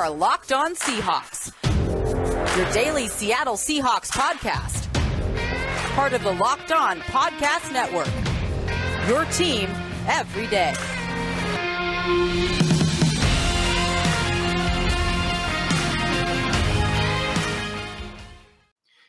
are Locked On Seahawks, your daily Seattle Seahawks podcast. Part of the Locked On Podcast Network, your team every day.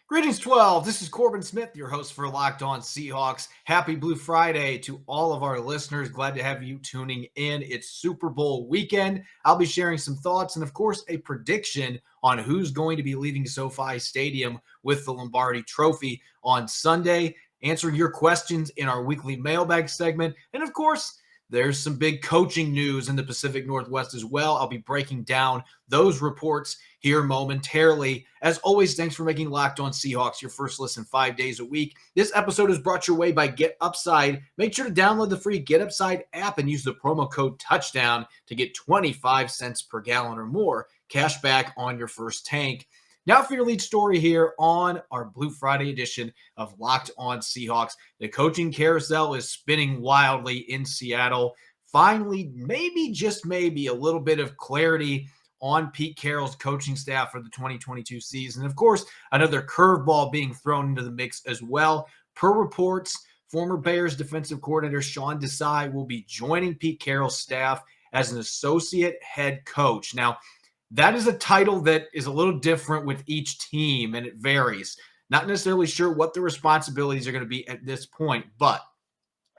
Greetings, 12. This is Corbin Smith, your host for Locked On Seahawks. Happy Blue Friday to all of our listeners. Glad to have you tuning in. It's Super Bowl weekend. I'll be sharing some thoughts and, of course, a prediction on who's going to be leaving SoFi Stadium with the Lombardi Trophy on Sunday. Answering your questions in our weekly mailbag segment. And, of course, there's some big coaching news in the Pacific Northwest as well. I'll be breaking down those reports here momentarily. As always, thanks for making Locked On Seahawks your first listen 5 days a week. This episode is brought your way by Get Upside. Make sure to download the free Get Upside app and use the promo code TOUCHDOWN to get 25 cents per gallon or more cash back on your first tank. Now for your lead story here on our Blue Friday edition of Locked On Seahawks. The coaching carousel is spinning wildly in Seattle. Finally, maybe, just maybe, a little bit of clarity on Pete Carroll's coaching staff for the 2022 season. Of course, another curveball being thrown into the mix as well. Per reports, former Bears defensive coordinator Sean Desai will be joining Pete Carroll's staff as an associate head coach. Now, that is a title that is a little different with each team, and it varies. Not necessarily sure what the responsibilities are going to be at this point, but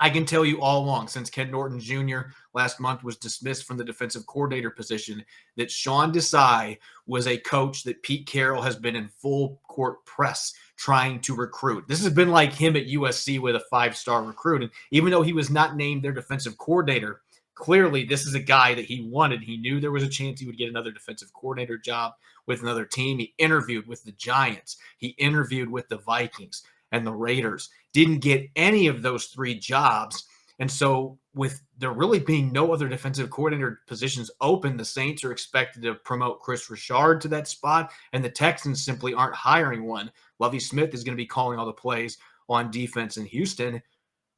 I can tell you all along, since Ken Norton Jr. last month was dismissed from the defensive coordinator position, that Sean Desai was a coach that Pete Carroll has been in full court press trying to recruit. This has been like him at USC with a 5-star recruit. And even though he was not named their defensive coordinator, clearly this is a guy that he wanted. He knew there was a chance he would get another defensive coordinator job with another team. He interviewed with the Giants. He interviewed with the Vikings and the Raiders. Didn't get any of those 3 jobs. And so with there really being no other defensive coordinator positions open, the Saints are expected to promote Chris Richard to that spot, and the Texans simply aren't hiring one. Lovie Smith is going to be calling all the plays on defense in Houston.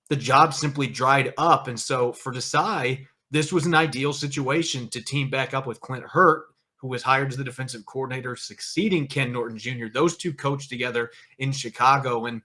The job simply dried up. And so for Desai, this was an ideal situation to team back up with Clint Hurt, who was hired as the defensive coordinator, succeeding Ken Norton Jr. Those two coached together in Chicago. And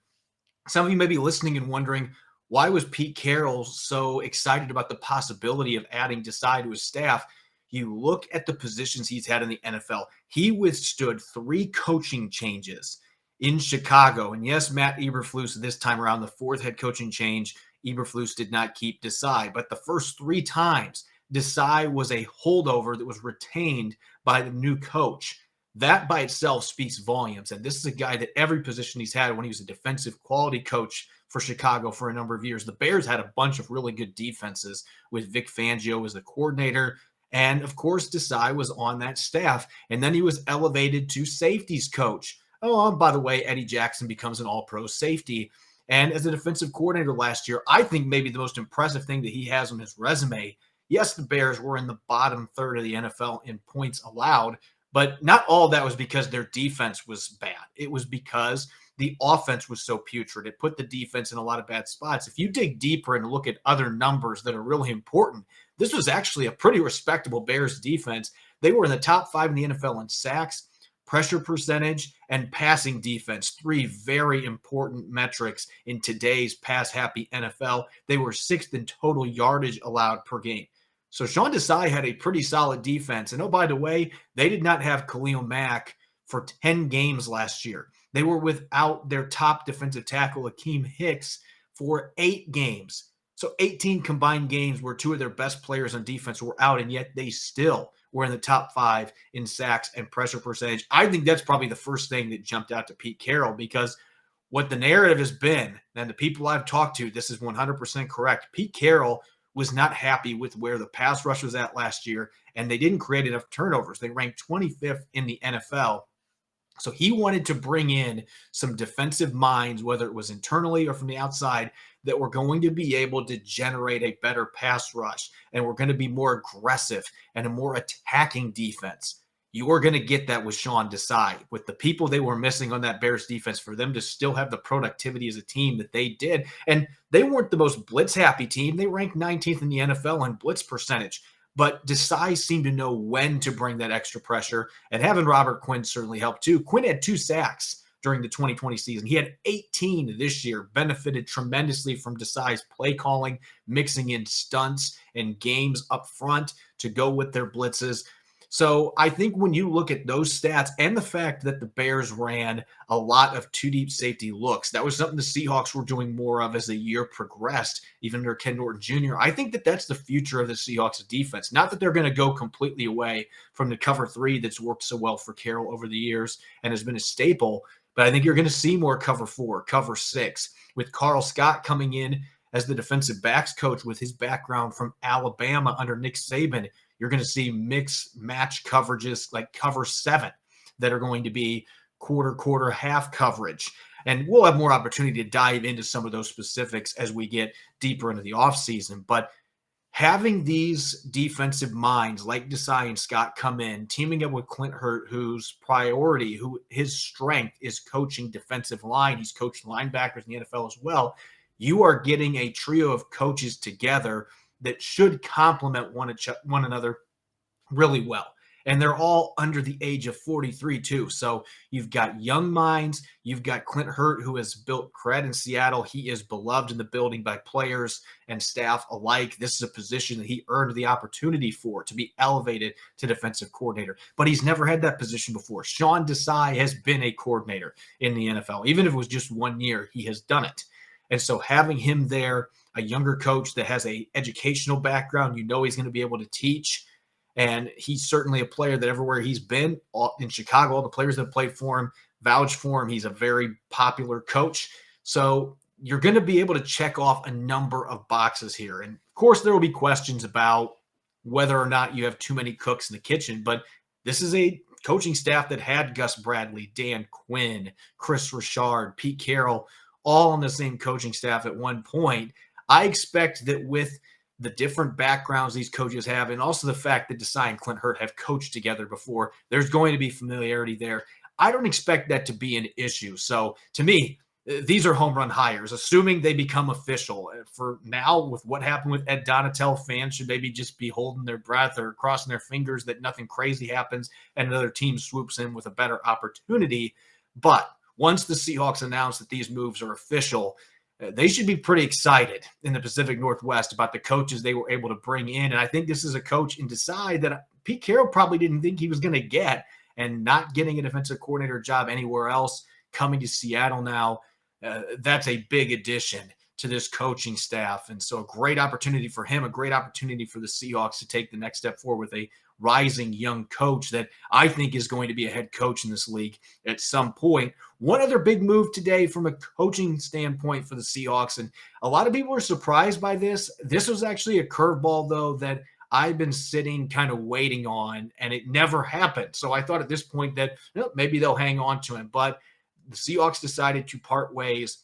some of you may be listening and wondering, why was Pete Carroll so excited about the possibility of adding Desai to his staff? You look at the positions he's had in the NFL. He withstood 3 coaching changes in Chicago. And yes, Matt Eberflus this time around, the 4th head coaching change, Eberflus did not keep Desai. But the first 3 times, Desai was a holdover that was retained by the new coach. That by itself speaks volumes. And this is a guy that every position he's had when he was a defensive quality coach for Chicago for a number of years. The Bears had a bunch of really good defenses with Vic Fangio as the coordinator. And of course, Desai was on that staff. And then he was elevated to safeties coach. Oh, by the way, Eddie Jackson becomes an all-pro safety. And as a defensive coordinator last year, I think maybe the most impressive thing that he has on his resume, yes, the Bears were in the bottom third of the NFL in points allowed, but not all of that was because their defense was bad. It was because the offense was so putrid. It put the defense in a lot of bad spots. If you dig deeper and look at other numbers that are really important, this was actually a pretty respectable Bears defense. They were in the top 5 in the NFL in sacks, pressure percentage, and passing defense, 3 very important metrics in today's pass-happy NFL. They were 6th in total yardage allowed per game. So Sean Desai had a pretty solid defense. And oh, by the way, they did not have Khalil Mack for 10 games last year. They were without their top defensive tackle, Akeem Hicks, for 8 games. So 18 combined games where 2 of their best players on defense were out, and yet they still were in the top 5 in sacks and pressure percentage. I think that's probably the first thing that jumped out to Pete Carroll, because what the narrative has been, and the people I've talked to, this is 100% correct. Pete Carroll was not happy with where the pass rush was at last year, and they didn't create enough turnovers. They ranked 25th in the NFL. So he wanted to bring in some defensive minds, whether it was internally or from the outside, that were going to be able to generate a better pass rush, and we're going to be more aggressive and a more attacking defense. You are going to get that with Sean Desai. With the people they were missing on that Bears defense, for them to still have the productivity as a team that they did. And they weren't the most blitz-happy team. They ranked 19th in the NFL in blitz percentage. But Desai seemed to know when to bring that extra pressure, and having Robert Quinn certainly helped too. Quinn had 2 sacks during the 2020 season. He had 18 this year, benefited tremendously from Desai's play calling, mixing in stunts and games up front to go with their blitzes. So I think when you look at those stats and the fact that the Bears ran a lot of 2 deep safety looks, that was something the Seahawks were doing more of as the year progressed, even under Ken Norton Jr. I think that that's the future of the Seahawks defense. Not that they're going to go completely away from the cover 3 that's worked so well for Carroll over the years and has been a staple, but I think you're going to see more cover 4, cover 6, with Carl Scott coming in as the defensive backs coach with his background from Alabama under Nick Saban. You're going to see mix match coverages like cover 7 that are going to be quarter, half coverage. And we'll have more opportunity to dive into some of those specifics as we get deeper into the offseason. But having these defensive minds like Desai and Scott come in, teaming up with Clint Hurt, whose priority, who his strength is coaching defensive line. He's coached linebackers in the NFL as well. You are getting a trio of coaches together that should complement one another really well. And they're all under the age of 43 too. So you've got young minds. You've got Clint Hurt, who has built cred in Seattle. He is beloved in the building by players and staff alike. This is a position that he earned the opportunity for, to be elevated to defensive coordinator. But he's never had that position before. Sean Desai has been a coordinator in the NFL. Even if it was just 1 year, he has done it. And so having him there, a younger coach that has a educational background, he's going to be able to teach. And he's certainly a player that everywhere he's been in Chicago, all the players that have played for him vouch for him. He's a very popular coach. So you're going to be able to check off a number of boxes here. And of course, there will be questions about whether or not you have too many cooks in the kitchen. But this is a coaching staff that had Gus Bradley, Dan Quinn, Chris Richard, Pete Carroll, all on the same coaching staff at one point. I expect that with the different backgrounds these coaches have, and also the fact that Desai and Clint Hurt have coached together before, there's going to be familiarity there. I don't expect that to be an issue. So to me, these are home run hires, assuming they become official. For now, with what happened with Ed Donatel, fans should maybe just be holding their breath or crossing their fingers that nothing crazy happens and another team swoops in with a better opportunity. But once the Seahawks announce that these moves are official, they should be pretty excited in the Pacific Northwest about the coaches they were able to bring in. And I think this is a coach in Desai that Pete Carroll probably didn't think he was going to get, and not getting a defensive coordinator job anywhere else, coming to Seattle now, that's a big addition to this coaching staff. And so a great opportunity for him, a great opportunity for the Seahawks to take the next step forward with a rising young coach that I think is going to be a head coach in this league at some point. One other big move today from a coaching standpoint for the Seahawks, and a lot of people are surprised by this. This was actually a curveball, though, that I've been sitting kind of waiting on, and it never happened. So I thought at this point that maybe they'll hang on to him. But the Seahawks decided to part ways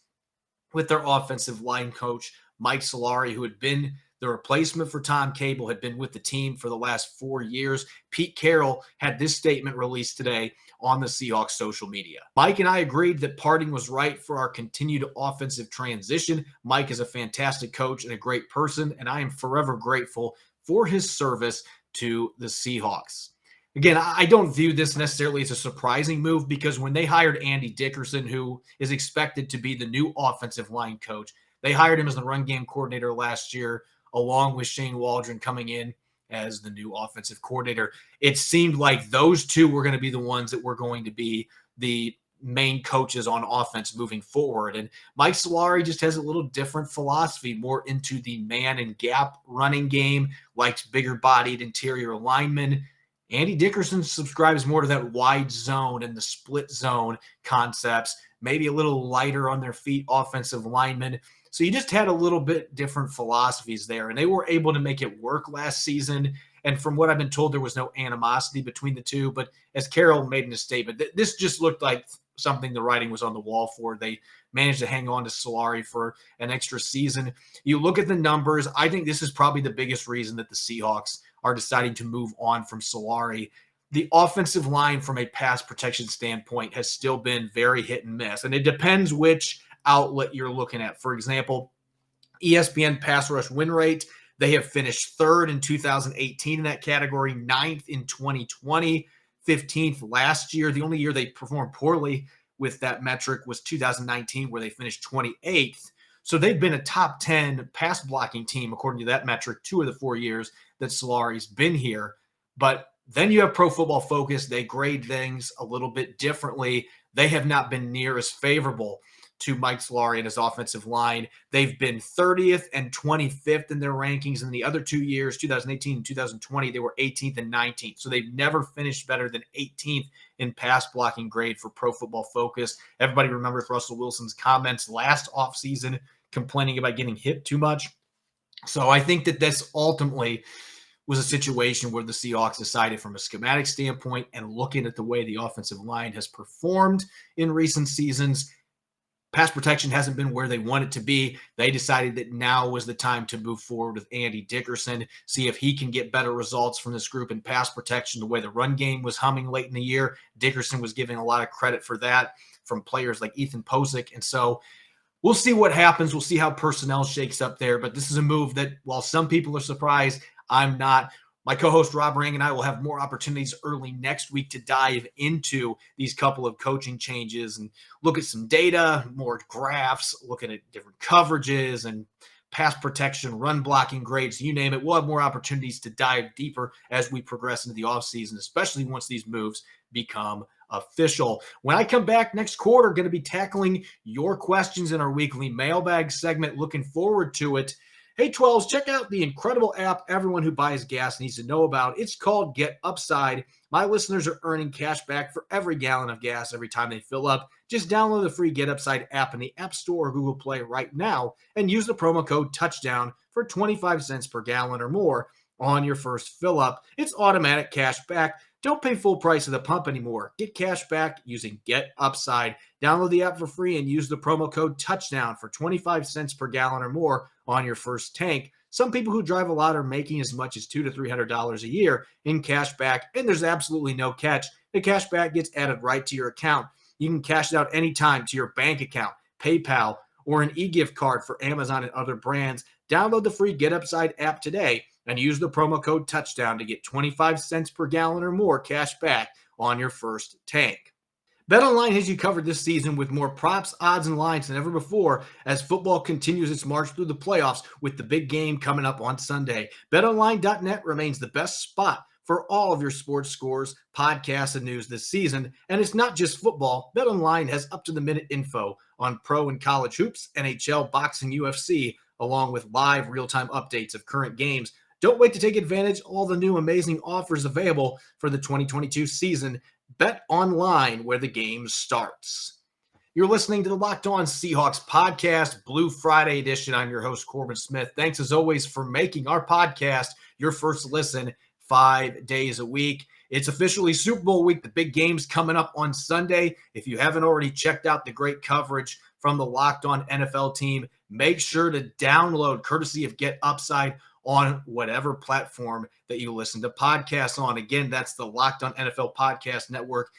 with their offensive line coach, Mike Solari, who had been the replacement for Tom Cable, had been with the team for the last 4 years. Pete Carroll had this statement released today on the Seahawks social media. Mike and I agreed that parting was right for our continued offensive transition. Mike is a fantastic coach and a great person, and I am forever grateful for his service to the Seahawks. Again, I don't view this necessarily as a surprising move, because when they hired Andy Dickerson, who is expected to be the new offensive line coach, they hired him as the run game coordinator last year, along with Shane Waldron coming in as the new offensive coordinator. It seemed like those two were going to be the ones that were going to be the main coaches on offense moving forward. And Mike Solari just has a little different philosophy, more into the man and gap running game, likes bigger bodied interior linemen. Andy Dickerson subscribes more to that wide zone and the split zone concepts, maybe a little lighter on their feet offensive linemen. So you just had a little bit different philosophies there, and they were able to make it work last season. And from what I've been told, there was no animosity between the two. But as Carroll made in his statement, this just looked like something the writing was on the wall for. They managed to hang on to Solari for an extra season. You look at the numbers, I think this is probably the biggest reason that the Seahawks are deciding to move on from Solari. The offensive line from a pass protection standpoint has still been very hit and miss. And it depends which outlet you're looking at. For example, ESPN pass rush win rate, They have finished third in 2018 in that category, ninth in 2020, 15th last year. The only year they performed poorly with that metric was 2019, where they finished 28th. So they've been a top 10 pass blocking team, according to that metric, 2 of the 4 years that Solari's been here. But then you have Pro Football Focus. They grade things a little bit differently. They have not been near as favorable to Mike Solari and his offensive line. They've been 30th and 25th in their rankings. In the other 2 years, 2018 and 2020, they were 18th and 19th. So they've never finished better than 18th in pass blocking grade for Pro Football Focus. Everybody remembers Russell Wilson's comments last offseason complaining about getting hit too much. So I think that this ultimately was a situation where the Seahawks decided from a schematic standpoint and looking at the way the offensive line has performed in recent seasons, pass protection hasn't been where they want it to be. They decided that now was the time to move forward with Andy Dickerson, see if he can get better results from this group in pass protection, the way the run game was humming late in the year. Dickerson was giving a lot of credit for that from players like Ethan Posick. And so we'll see what happens. We'll see how personnel shakes up there. But this is a move that, while some people are surprised, I'm not. My co-host Rob Rang and I will have more opportunities early next week to dive into these couple of coaching changes and look at some data, more graphs, looking at different coverages and pass protection, run blocking grades, you name it. We'll have more opportunities to dive deeper as we progress into the offseason, especially once these moves become official. When I come back next quarter, going to be tackling your questions in our weekly mailbag segment. Looking forward to it. Hey, 12s, check out the incredible app everyone who buys gas needs to know about. It's called Get Upside. My listeners are earning cash back for every gallon of gas every time they fill up. Just download the free Get Upside app in the App Store or Google Play right now and use the promo code TOUCHDOWN for 25 cents per gallon or more on your first fill up. It's automatic cash back. Don't pay full price at the pump anymore. Get cash back using Get Upside. Download the app for free and use the promo code TOUCHDOWN for 25 cents per gallon or more on your first tank. Some people who drive a lot are making as much as $200 to $300 a year in cash back, and there's absolutely no catch. The cash back gets added right to your account. You can cash it out anytime to your bank account, PayPal, or an e-gift card for Amazon and other brands. Download the free Get Upside app today and use the promo code TOUCHDOWN to get 25 cents per gallon or more cash back on your first tank. BetOnline has you covered this season with more props, odds, and lines than ever before as football continues its march through the playoffs with the big game coming up on Sunday. BetOnline.net remains the best spot for all of your sports scores, podcasts, and news this season. And it's not just football. BetOnline has up-to-the-minute info on pro and college hoops, NHL, boxing, UFC, along with live real-time updates of current games. Don't wait to take advantage of all the new amazing offers available for the 2022 season. Bet online where the game starts. You're listening to the Locked On Seahawks podcast, Blue Friday edition. I'm your host, Corbin Smith. Thanks as always for making our podcast your first listen 5 days a week. It's officially Super Bowl week. The big game's coming up on Sunday. If you haven't already checked out the great coverage from the Locked On NFL team, make sure to download, courtesy of Get Upside, on whatever platform that you listen to podcasts on. Again, that's the Locked On NFL Podcast Network.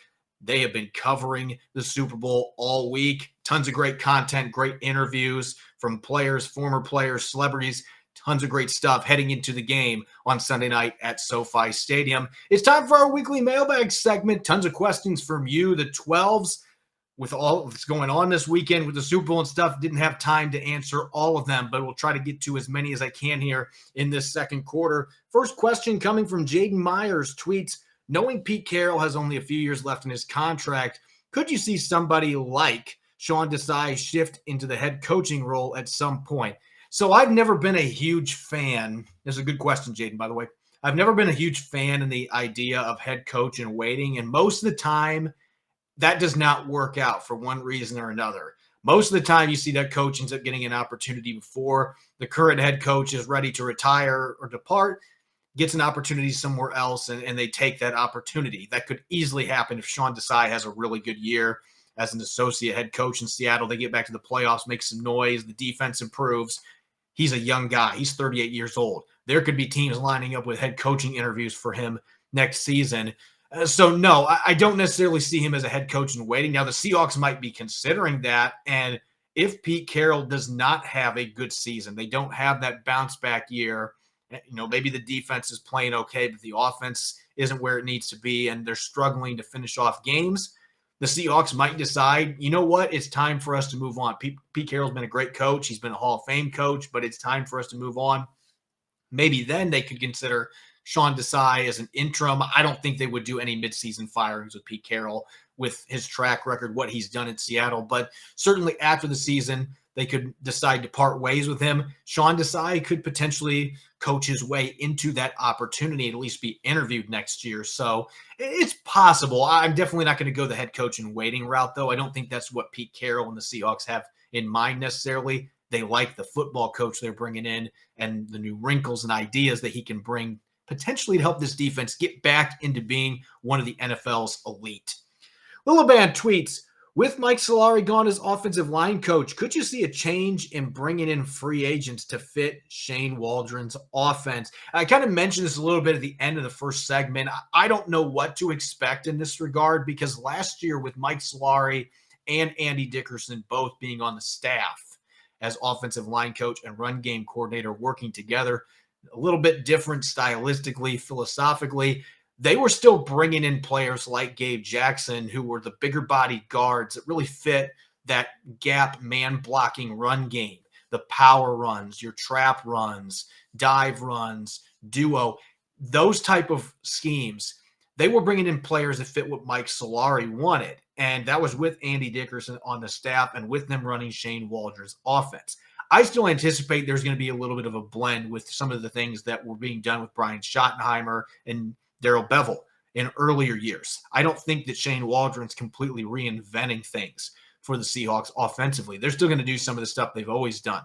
They have been covering the Super Bowl all week. Tons of great content, great interviews from players, former players, celebrities, tons of great stuff heading into the game on Sunday night at SoFi Stadium. It's time for our weekly mailbag segment. Tons of questions from you, the 12s. With all that's going on this weekend with the Super Bowl and stuff, didn't have time to answer all of them, but we'll try to get to as many as I can here in this second quarter. First question coming from Jaden Myers tweets, knowing Pete Carroll has only a few years left in his contract, could you see somebody like Sean Desai shift into the head coaching role at some point? So I've never been a huge fan. This is a good question, Jaden, by the way. I've never been a huge fan in the idea of head coach in waiting, and most of the time, that does not work out for one reason or another. Most of the time, you see that coach ends up getting an opportunity before the current head coach is ready to retire or depart, gets an opportunity somewhere else, and they take that opportunity. That could easily happen if Sean Desai has a really good year as an associate head coach in Seattle. They get back to the playoffs, make some noise, the defense improves. He's a young guy. He's 38 years old. There could be teams lining up with head coaching interviews for him next season. So, no, I don't necessarily see him as a head coach in waiting. Now, the Seahawks might be considering that, and if Pete Carroll does not have a good season, they don't have that bounce-back year, Maybe the defense is playing okay, but the offense isn't where it needs to be, and they're struggling to finish off games. The Seahawks might decide, you know what, it's time for us to move on. Pete Carroll's been a great coach. He's been a Hall of Fame coach, but it's time for us to move on. Maybe then they could consider Sean Desai as an interim. I don't think they would do any midseason firings with Pete Carroll with his track record, what he's done in Seattle. But certainly after the season, they could decide to part ways with him. Sean Desai could potentially coach his way into that opportunity, at least be interviewed next year. So it's possible. I'm definitely not going to go the head coach in waiting route, though. I don't think that's what Pete Carroll and the Seahawks have in mind necessarily. They like the football coach they're bringing in and the new wrinkles and ideas that he can bring potentially to help this defense get back into being one of the NFL's elite. Lillaban tweets, with Mike Solari gone as offensive line coach, could you see a change in bringing in free agents to fit Shane Waldron's offense? I kind of mentioned this a little bit at the end of the first segment. I don't know what to expect in this regard because last year with Mike Solari and Andy Dickerson both being on the staff as offensive line coach and run game coordinator working together, a little bit different stylistically, philosophically, they were still bringing in players like Gabe Jackson, who were the bigger body guards that really fit that gap man blocking run game, the power runs, your trap runs, dive runs, duo, those type of schemes. They were bringing in players that fit what Mike Solari wanted. And that was with Andy Dickerson on the staff and with them running Shane Waldron's offense. I still anticipate there's going to be a little bit of a blend with some of the things that were being done with Brian Schottenheimer and Darrell Bevel in earlier years. I don't think that Shane Waldron's completely reinventing things for the Seahawks offensively. They're still going to do some of the stuff they've always done.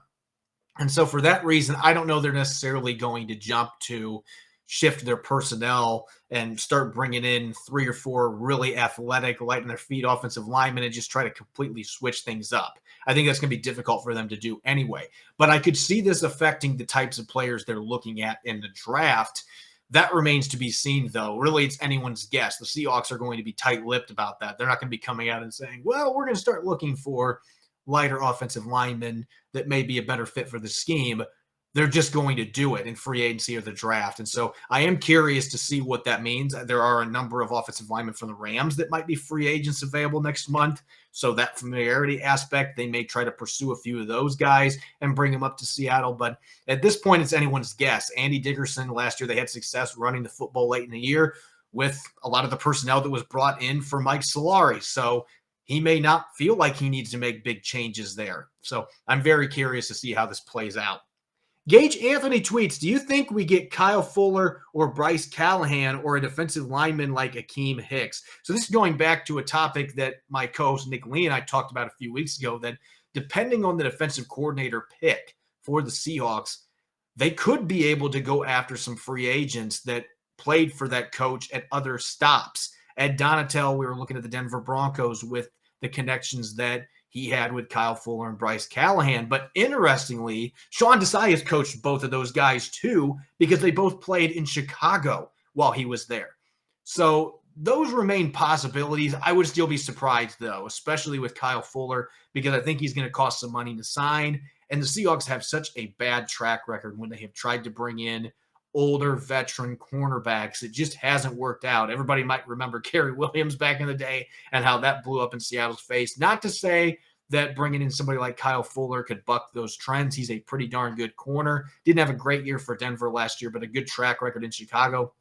And so for that reason, I don't know they're necessarily going to jump to shift their personnel and start bringing in 3 or 4 really athletic, light on their feet offensive linemen and just try to completely switch things up. I think that's going to be difficult for them to do anyway. But I could see this affecting the types of players they're looking at in the draft. That remains to be seen, though. Really, it's anyone's guess. The Seahawks are going to be tight-lipped about that. They're not going to be coming out and saying, well, we're going to start looking for lighter offensive linemen that may be a better fit for the scheme. They're just going to do it in free agency or the draft. And so I am curious to see what that means. There are a number of offensive linemen from the Rams that might be free agents available next month. So that familiarity aspect, they may try to pursue a few of those guys and bring them up to Seattle. But at this point, it's anyone's guess. Andy Dickerson, last year, they had success running the football late in the year with a lot of the personnel that was brought in for Mike Solari. So he may not feel like he needs to make big changes there. So I'm very curious to see how this plays out. Gage Anthony tweets, do you think we get Kyle Fuller or Bryce Callahan or a defensive lineman like Akeem Hicks? So this is going back to a topic that my co-host Nick Lee and I talked about a few weeks ago, that depending on the defensive coordinator pick for the Seahawks, they could be able to go after some free agents that played for that coach at other stops. Ed Donatel, we were looking at the Denver Broncos with the connections that he had with Kyle Fuller and Bryce Callahan. But interestingly, Sean Desai has coached both of those guys too, because they both played in Chicago while he was there. So those remain possibilities. I would still be surprised, though, especially with Kyle Fuller, because I think he's going to cost some money to sign. And the Seahawks have such a bad track record when they have tried to bring in older veteran cornerbacks. It just hasn't worked out. Everybody might remember Kerry Williams back in the day and how that blew up in Seattle's face. Not to say that bringing in somebody like Kyle Fuller could buck those trends. He's a pretty darn good corner. Didn't have a great year for Denver last year, but a good track record in Chicago.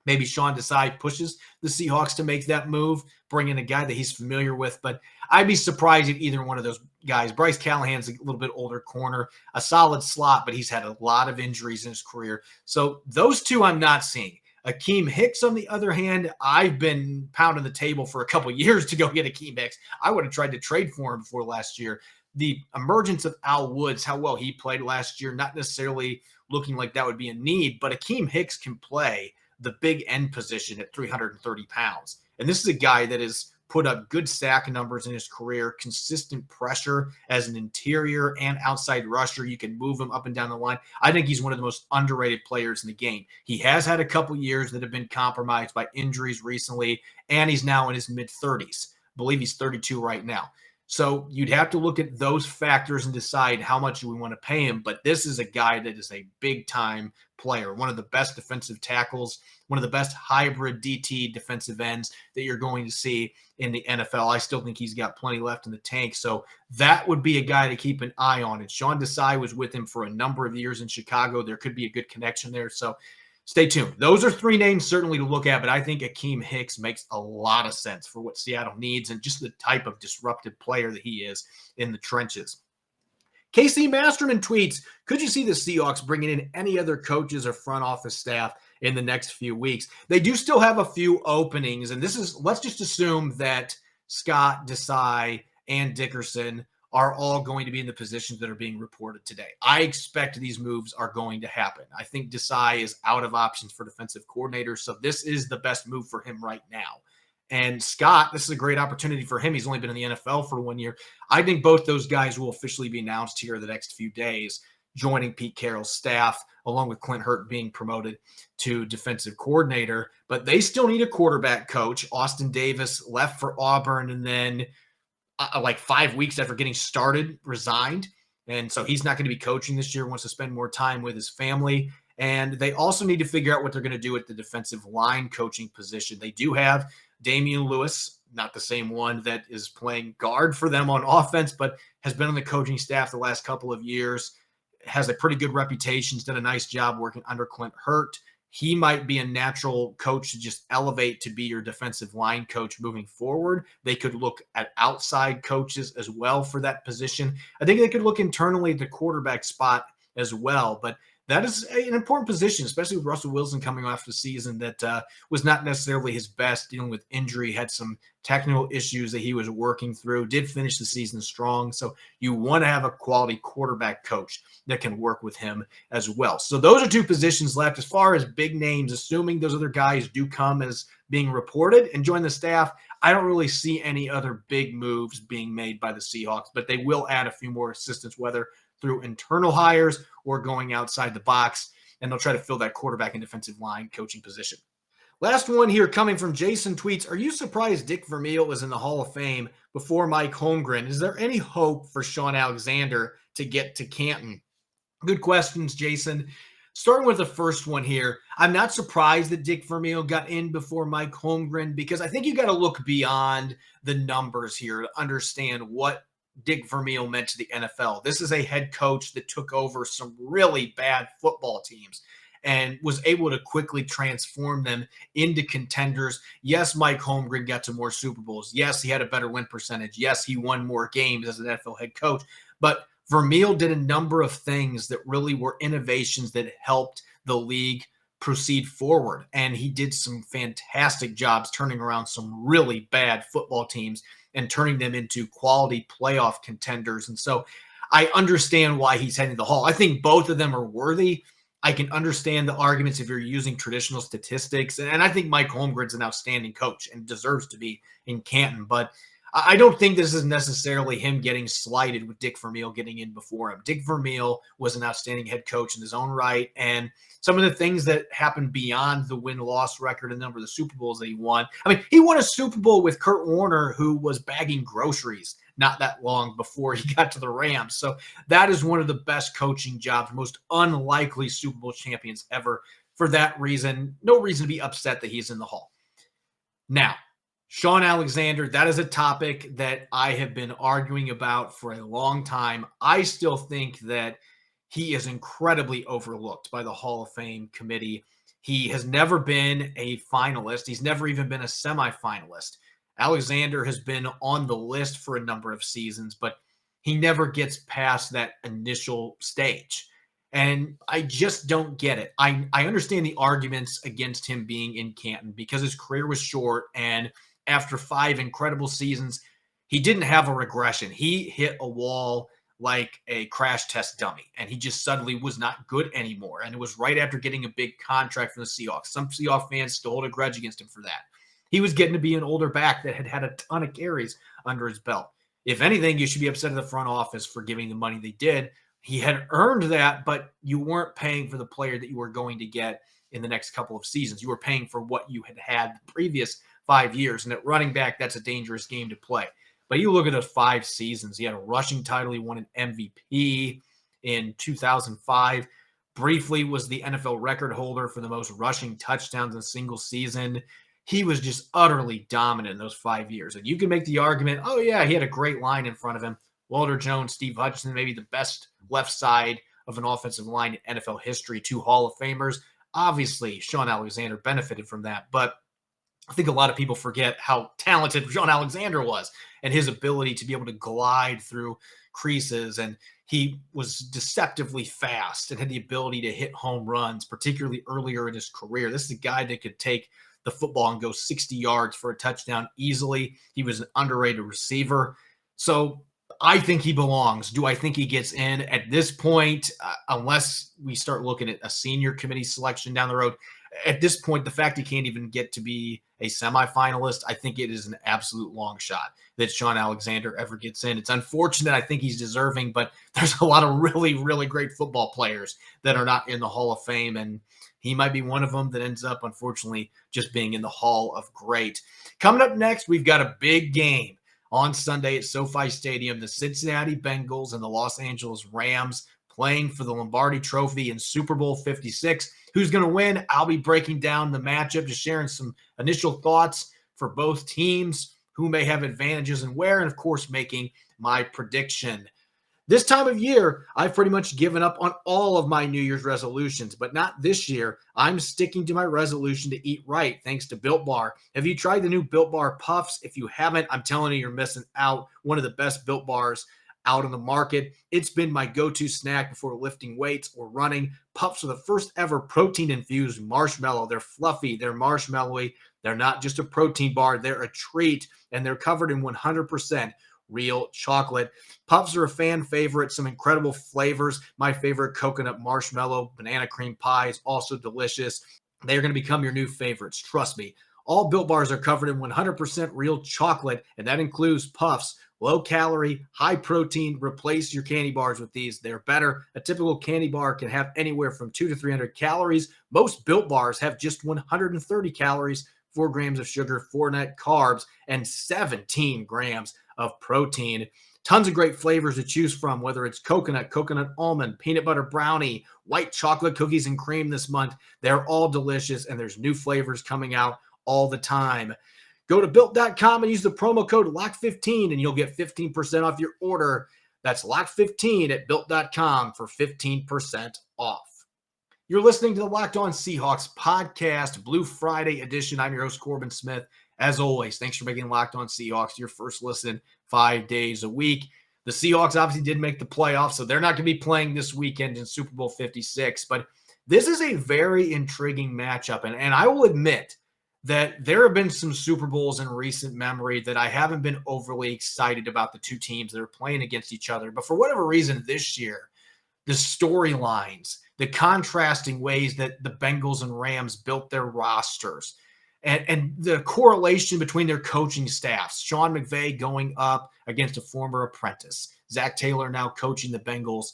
Maybe Sean Desai pushes the Seahawks to make that move, bring in a guy that he's familiar with. But I'd be surprised if either one of those guys. Bryce Callahan's a little bit older corner, a solid slot, but he's had a lot of injuries in his career. So those two I'm not seeing. Akeem Hicks, on the other hand, I've been pounding the table for a couple years to go get Akeem Hicks. I would have tried to trade for him before last year. The emergence of Al Woods, how well he played last year, not necessarily looking like that would be a need, but Akeem Hicks can play the big end position at 330 pounds. And this is a guy that has put up good sack numbers in his career, consistent pressure as an interior and outside rusher. You can move him up and down the line. I think he's one of the most underrated players in the game. He has had a couple years that have been compromised by injuries recently, and he's now in his mid-30s. I believe he's 32 right now. So you'd have to look at those factors and decide how much we want to pay him. But this is a guy that is a big-time player, one of the best defensive tackles, one of the best hybrid DT defensive ends that you're going to see in the NFL. I still think he's got plenty left in the tank. So that would be a guy to keep an eye on. And Sean Desai was with him for a number of years in Chicago. There could be a good connection there. So stay tuned. Those are three names certainly to look at, but I think Akeem Hicks makes a lot of sense for what Seattle needs and just the type of disruptive player that he is in the trenches. Casey Masterman tweets, could you see the Seahawks bringing in any other coaches or front office staff in the next few weeks? They do still have a few openings, and let's just assume that Scott, Desai, and Dickerson are all going to be in the positions that are being reported today. I expect these moves are going to happen. I think Desai is out of options for defensive coordinator, so this is the best move for him right now. And Scott, this is a great opportunity for him. He's only been in the NFL for 1 year. I think both those guys will officially be announced here in the next few days, joining Pete Carroll's staff, along with Clint Hurt being promoted to defensive coordinator. But they still need a quarterback coach. Austin Davis left for Auburn and then like 5 weeks after getting started, resigned. And so he's not going to be coaching this year, wants to spend more time with his family. And they also need to figure out what they're going to do at the defensive line coaching position. They do have Damian Lewis, not the same one that is playing guard for them on offense, but has been on the coaching staff the last couple of years, has a pretty good reputation, has done a nice job working under Clint Hurt. He might be a natural coach to just elevate to be your defensive line coach moving forward. They could look at outside coaches as well for that position. I think they could look internally at the quarterback spot as well, but that is an important position, especially with Russell Wilson coming off the season that was not necessarily his best, dealing with injury, had some technical issues that he was working through, did finish the season strong. So you want to have a quality quarterback coach that can work with him as well. So those are two positions left. As far as big names, assuming those other guys do come as being reported and join the staff, I don't really see any other big moves being made by the Seahawks, but they will add a few more assistants, whether through internal hires or going outside the box, and they'll try to fill that quarterback and defensive line coaching position. Last one here coming from Jason tweets, are you surprised Dick Vermeel was in the Hall of Fame before Mike Holmgren? Is there any hope for Sean Alexander to get to Canton? Good questions, Jason. Starting with the first one here, I'm not surprised that Dick Vermeel got in before Mike Holmgren because I think you got to look beyond the numbers here to understand what Dick Vermeel meant to the NFL. This is a head coach that took over some really bad football teams and was able to quickly transform them into contenders. Yes, Mike Holmgren got to more Super Bowls. Yes, he had a better win percentage. Yes, he won more games as an NFL head coach. But Vermeel did a number of things that really were innovations that helped the league proceed forward. And he did some fantastic jobs turning around some really bad football teams and turning them into quality playoff contenders. And so I understand why he's heading to the Hall. I think both of them are worthy. I can understand the arguments if you're using traditional statistics. And I think Mike Holmgren's an outstanding coach and deserves to be in Canton. But I don't think this is necessarily him getting slighted with Dick Vermeel getting in before him. Dick Vermeel was an outstanding head coach in his own right. And some of the things that happened beyond the win-loss record and number of the Super Bowls that he won. I mean, he won a Super Bowl with Kurt Warner, who was bagging groceries not that long before he got to the Rams. So that is one of the best coaching jobs, most unlikely Super Bowl champions ever. For that reason, no reason to be upset that he's in the Hall. Now, Sean Alexander, that is a topic that I have been arguing about for a long time. I still think that he is incredibly overlooked by the Hall of Fame committee. He has never been a finalist. He's never even been a semifinalist. Alexander has been on the list for a number of seasons, but he never gets past that initial stage. And I just don't get it. I understand the arguments against him being in Canton because his career was short, and after 5 incredible seasons, he didn't have a regression. He hit a wall like a crash test dummy, and he just suddenly was not good anymore. And it was right after getting a big contract from the Seahawks. Some Seahawks fans still hold a grudge against him for that. He was getting to be an older back that had had a ton of carries under his belt. If anything, you should be upset at the front office for giving the money they did. He had earned that, but you weren't paying for the player that you were going to get in the next couple of seasons. You were paying for what you had the previous 5 years. And at running back, that's a dangerous game to play. But you look at those 5 seasons, he had a rushing title. He won an MVP in 2005. Briefly was the NFL record holder for the most rushing touchdowns in a single season. He was just utterly dominant in those 5 years. And you can make the argument, oh, yeah, he had a great line in front of him. Walter Jones, Steve Hutchinson, maybe the best left side of an offensive line in NFL history, 2 Hall of Famers. Obviously, Sean Alexander benefited from that. But I think a lot of people forget how talented Sean Alexander was and his ability to be able to glide through creases. And he was deceptively fast and had the ability to hit home runs, particularly earlier in his career. This is a guy that could take the football and go 60 yards for a touchdown easily. He was an underrated receiver. So I think he belongs. Do I think he gets in at this point? Unless we start looking at a senior committee selection down the road. At this point, the fact he can't even get to be a semifinalist, I think it is an absolute long shot that Sean Alexander ever gets in. It's unfortunate. I think he's deserving, but there's a lot of really, really great football players that are not in the Hall of Fame, and he might be one of them that ends up, unfortunately, just being in the Hall of Great. Coming up next, we've got a big game on Sunday at SoFi Stadium. The Cincinnati Bengals and the Los Angeles Rams playing for the Lombardi Trophy in Super Bowl 56. Who's going to win? I'll be breaking down the matchup, just sharing some initial thoughts for both teams, who may have advantages and where, and of course, making my prediction. This time of year, I've pretty much given up on all of my New Year's resolutions, but not this year. I'm sticking to my resolution to eat right, thanks to Built Bar. Have you tried the new Built Bar Puffs? If you haven't, I'm telling you, you're missing out. One of the best Built Bars out on the market. It's been my go-to snack before lifting weights or running. Puffs are the first ever protein-infused marshmallow. They're fluffy, they're marshmallowy. They're not just a protein bar, they're a treat, and they're covered in 100% real chocolate. Puffs are a fan favorite, some incredible flavors. My favorite, coconut marshmallow, banana cream pie is also delicious. They're going to become your new favorites, trust me. All Built Bars are covered in 100% real chocolate, and that includes Puffs. Low calorie, high protein. Replace your candy bars with these. They're better. A typical candy bar can have anywhere from 200 to 300 calories. Most Built Bars have just 130 calories, 4 grams of sugar, 4 net carbs, and 17 grams of protein. Tons of great flavors to choose from, whether it's coconut, coconut almond, peanut butter brownie, white chocolate cookies and cream this month. They're all delicious, and there's new flavors coming out all the time. Go to Built.com and use the promo code LOCK15 and you'll get 15% off your order. That's LOCK15 at Built.com for 15% off. You're listening to the Locked On Seahawks podcast, Blue Friday edition. I'm your host, Corbin Smith. As always, thanks for making Locked On Seahawks your first listen 5 days a week. The Seahawks obviously did make the playoffs, so they're not going to be playing this weekend in Super Bowl 56. But this is a very intriguing matchup, and I will admit that there have been some Super Bowls in recent memory that I haven't been overly excited about the two teams that are playing against each other. But for whatever reason this year, the storylines, the contrasting ways that the Bengals and Rams built their rosters, and the correlation between their coaching staffs, Sean McVay going up against a former apprentice, Zach Taylor now coaching the Bengals.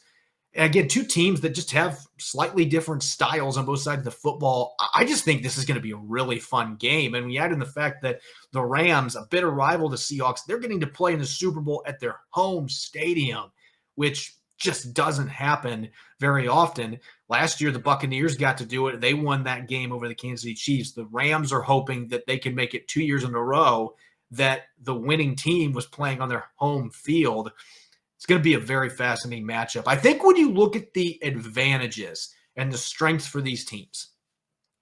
And again, two teams that just have slightly different styles on both sides of the football. I just think this is going to be a really fun game. And we add in the fact that the Rams, a bitter rival to Seahawks, they're getting to play in the Super Bowl at their home stadium, which just doesn't happen very often. Last year, the Buccaneers got to do it. They won that game over the Kansas City Chiefs. The Rams are hoping that they can make it 2 years in a row that the winning team was playing on their home field. It's going to be a very fascinating matchup. I think when you look at the advantages and the strengths for these teams,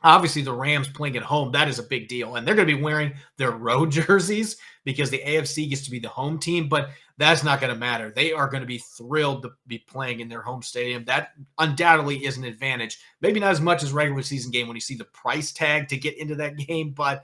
obviously the Rams playing at home, that is a big deal. And they're going to be wearing their road jerseys because the AFC gets to be the home team, but that's not going to matter. They are going to be thrilled to be playing in their home stadium. That undoubtedly is an advantage. Maybe not as much as regular season game when you see the price tag to get into that game, but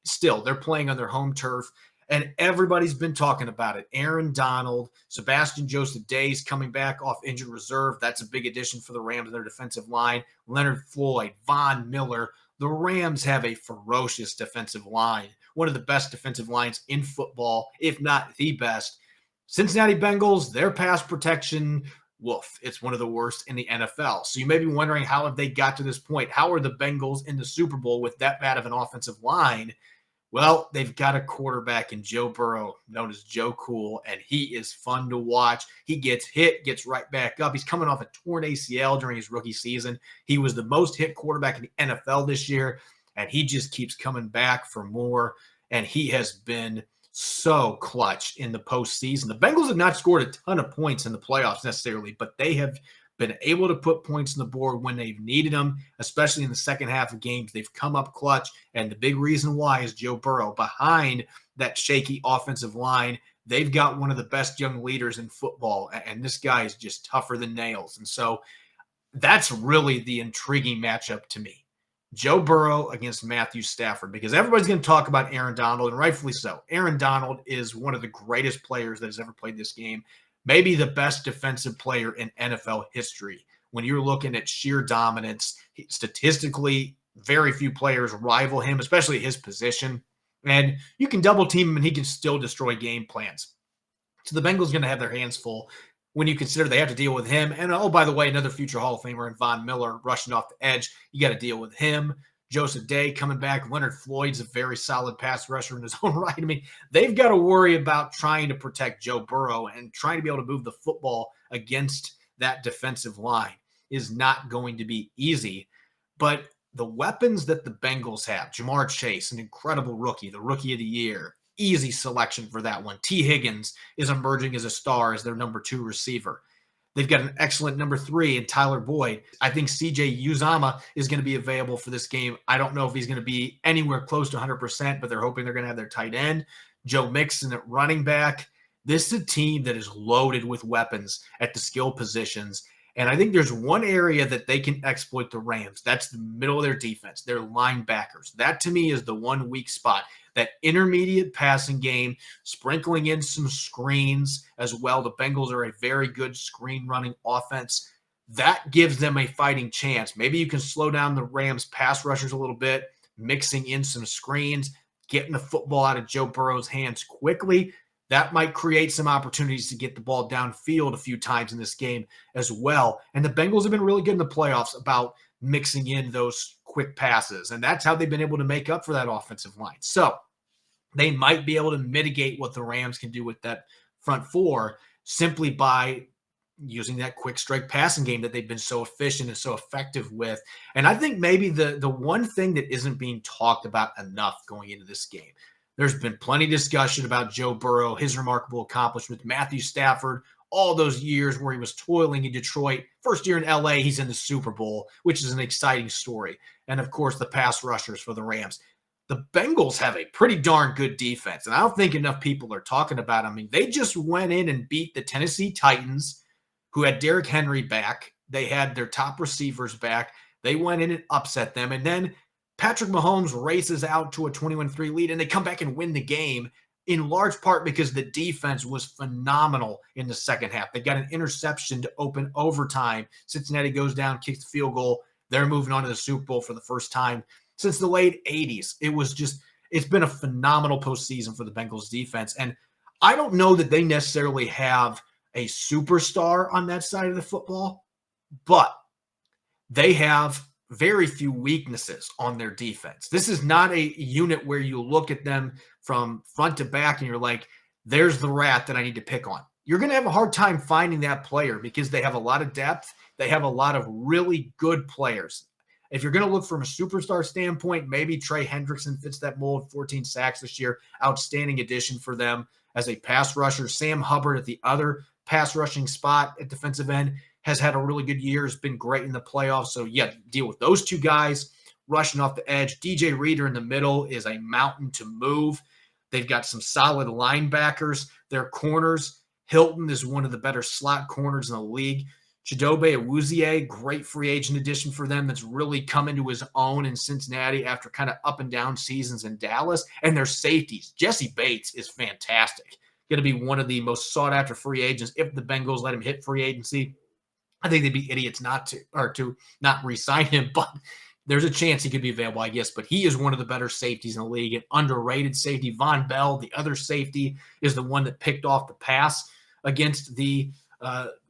still, they're playing on their home turf. And everybody's been talking about it. Aaron Donald, Sebastian Joseph-Days coming back off injured reserve. That's a big addition for the Rams in their defensive line. Leonard Floyd, Von Miller. The Rams have a ferocious defensive line. One of the best defensive lines in football, if not the best. Cincinnati Bengals, their pass protection, woof. It's one of the worst in the NFL. So you may be wondering, how have they got to this point? How are the Bengals in the Super Bowl with that bad of an offensive line? Well, they've got a quarterback in Joe Burrow, known as Joe Cool, and he is fun to watch. He gets hit, gets right back up. He's coming off a torn ACL during his rookie season. He was the most hit quarterback in the NFL this year, and he just keeps coming back for more. And he has been so clutch in the postseason. The Bengals have not scored a ton of points in the playoffs necessarily, but they have been able to put points on the board when they've needed them, especially in the second half of games. They've come up clutch, and the big reason why is Joe Burrow. Behind that shaky offensive line, they've got one of the best young leaders in football, and this guy is just tougher than nails. And so that's really the intriguing matchup to me. Joe Burrow against Matthew Stafford, because everybody's going to talk about Aaron Donald, and rightfully so. Aaron Donald is one of the greatest players that has ever played this game, maybe the best defensive player in NFL history. When you're looking at sheer dominance, statistically, very few players rival him, especially his position. And you can double team him, and he can still destroy game plans. So the Bengals are going to have their hands full when you consider they have to deal with him. And, oh, by the way, another future Hall of Famer in Von Miller rushing off the edge. You got to deal with him. Joseph Day coming back. Leonard Floyd's a very solid pass rusher in his own right. I mean, they've got to worry about trying to protect Joe Burrow, and trying to be able to move the football against that defensive line is not going to be easy. But the weapons that the Bengals have, Jamar Chase, an incredible rookie, the rookie of the year, easy selection for that one. T. Higgins is emerging as a star as their number 2 receiver. They've got an excellent number 3 in Tyler Boyd. I think CJ Uzomah is going to be available for this game. I don't know if he's going to be anywhere close to 100%, but they're hoping they're going to have their tight end, Joe Mixon at running back. This is a team that is loaded with weapons at the skill positions. And I think there's one area that they can exploit the Rams. That's the middle of their defense, their linebackers. That, to me, is the one weak spot. That intermediate passing game, sprinkling in some screens as well. The Bengals are a very good screen-running offense. That gives them a fighting chance. Maybe you can slow down the Rams' pass rushers a little bit, mixing in some screens, getting the football out of Joe Burrow's hands quickly. That might create some opportunities to get the ball downfield a few times in this game as well. And the Bengals have been really good in the playoffs about mixing in those quick passes, and that's how they've been able to make up for that offensive line. So they might be able to mitigate what the Rams can do with that front 4 simply by using that quick strike passing game that they've been so efficient and so effective with. And I think maybe the one thing that isn't being talked about enough going into this game, there's been plenty of discussion about Joe Burrow, his remarkable accomplishments, Matthew Stafford, all those years where he was toiling in Detroit. First year in LA, he's in the Super Bowl, which is an exciting story. And, of course, the pass rushers for the Rams. The Bengals have a pretty darn good defense, and I don't think enough people are talking about it. I mean, they just went in and beat the Tennessee Titans, who had Derrick Henry back. They had their top receivers back. They went in and upset them, and then Patrick Mahomes races out to a 21-3 lead, and they come back and win the game, in large part because the defense was phenomenal in the second half. They got an interception to open overtime. Cincinnati goes down, kicks the field goal. They're moving on to the Super Bowl for the first time since the late 80s. It's been a phenomenal postseason for the Bengals defense. And I don't know that they necessarily have a superstar on that side of the football, but they have very few weaknesses on their defense. This is not a unit where you look at them from front to back and you're like, there's the rat that I need to pick on. You're going to have a hard time finding that player because they have a lot of depth. They have a lot of really good players. If you're going to look from a superstar standpoint, maybe Trey Hendrickson fits that mold. 14 sacks this year. Outstanding addition for them as a pass rusher. Sam Hubbard at the other pass rushing spot at defensive end has had a really good year. Has been great in the playoffs. So, yeah, deal with those two guys rushing off the edge. DJ Reader in the middle is a mountain to move. They've got some solid linebackers. Their corners, Hilton is one of the better slot corners in the league. Chidobe Awuzie, great free agent addition for them that's really come into his own in Cincinnati after kind of up and down seasons in Dallas. And their safeties, Jesse Bates is fantastic. Going to be one of the most sought-after free agents if the Bengals let him hit free agency. I think they'd be idiots not to not re-sign him, but there's a chance he could be available, I guess. But he is one of the better safeties in the league, an underrated safety. Von Bell, the other safety, is the one that picked off the pass against the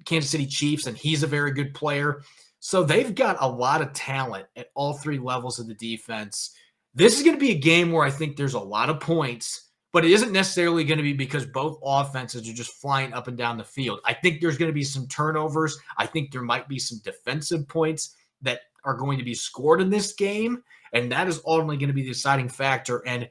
Kansas City Chiefs, and he's a very good player. So they've got a lot of talent at all three levels of the defense This is going to be a game where I think there's a lot of points, but it isn't necessarily going to be because both offenses are just flying up and down the field. I think there's going to be some turnovers. I think there might be some defensive points that are going to be scored in this game, and that is ultimately going to be the deciding factor. And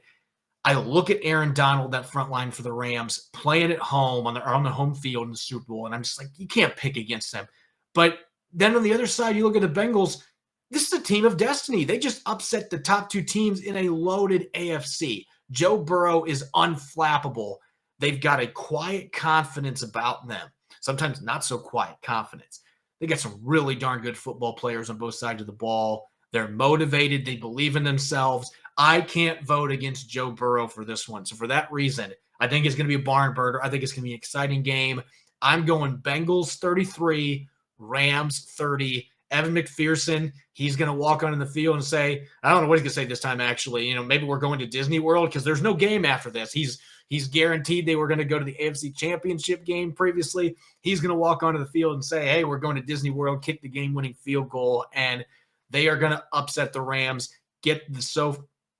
I look at Aaron Donald, that front line for the Rams, playing at home on the home field in the Super Bowl, and I'm just like, you can't pick against them. But then on the other side, you look at the Bengals. This is a team of destiny. They just upset the top two teams in a loaded AFC. Joe Burrow is unflappable. They've got a quiet confidence about them. Sometimes not so quiet confidence. They got some really darn good football players on both sides of the ball. They're motivated. They believe in themselves. I can't vote against Joe Burrow for this one. So for that reason, I think it's going to be a barn burner. I think it's going to be an exciting game. I'm going Bengals 33, Rams 30. Evan McPherson, he's going to walk onto the field and say, I don't know what he's going to say this time, actually. Maybe we're going to Disney World because there's no game after this. He's guaranteed they were going to go to the AFC Championship game previously. He's going to walk onto the field and say, hey, we're going to Disney World, kick the game-winning field goal, and they are going to upset the Rams, get the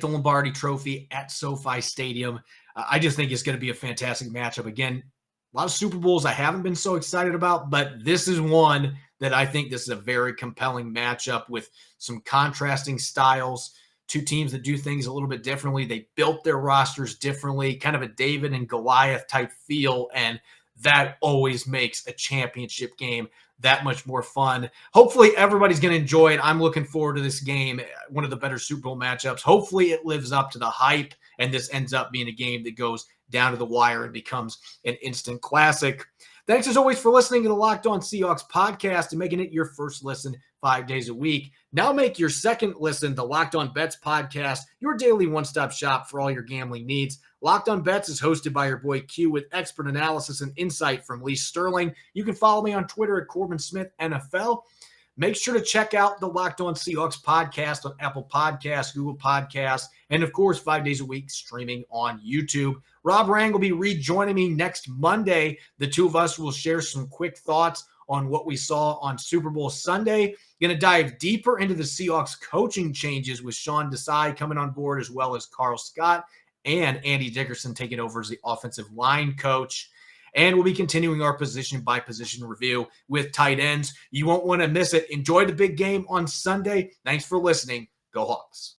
Lombardi Trophy at SoFi Stadium. I just think it's going to be a fantastic matchup. Again, a lot of Super Bowls I haven't been so excited about, but this is one that I think this is a very compelling matchup with some contrasting styles, two teams that do things a little bit differently. They built their rosters differently, kind of a David and Goliath type feel, and that always makes a championship game that much more fun. Hopefully everybody's going to enjoy it. I'm looking forward to this game, one of the better Super Bowl matchups. Hopefully it lives up to the hype, and this ends up being a game that goes down to the wire and becomes an instant classic. Thanks as always for listening to the Locked On Seahawks podcast and making it your first listen 5 days a week. Now make your second listen, the Locked On Bets podcast, your daily one-stop shop for all your gambling needs. Locked On Bets is hosted by your boy Q with expert analysis and insight from Lee Sterling. You can follow me on Twitter at Corbin Smith NFL. Make sure to check out the Locked On Seahawks podcast on Apple Podcasts, Google Podcasts, and of course, 5 days a week streaming on YouTube. Rob Rang will be rejoining me next Monday. The two of us will share some quick thoughts on what we saw on Super Bowl Sunday. Going to dive deeper into the Seahawks coaching changes with Sean Desai coming on board, as well as Carl Scott and Andy Dickerson taking over as the offensive line coach. And we'll be continuing our position-by-position review with tight ends. You won't want to miss it. Enjoy the big game on Sunday. Thanks for listening. Go Hawks.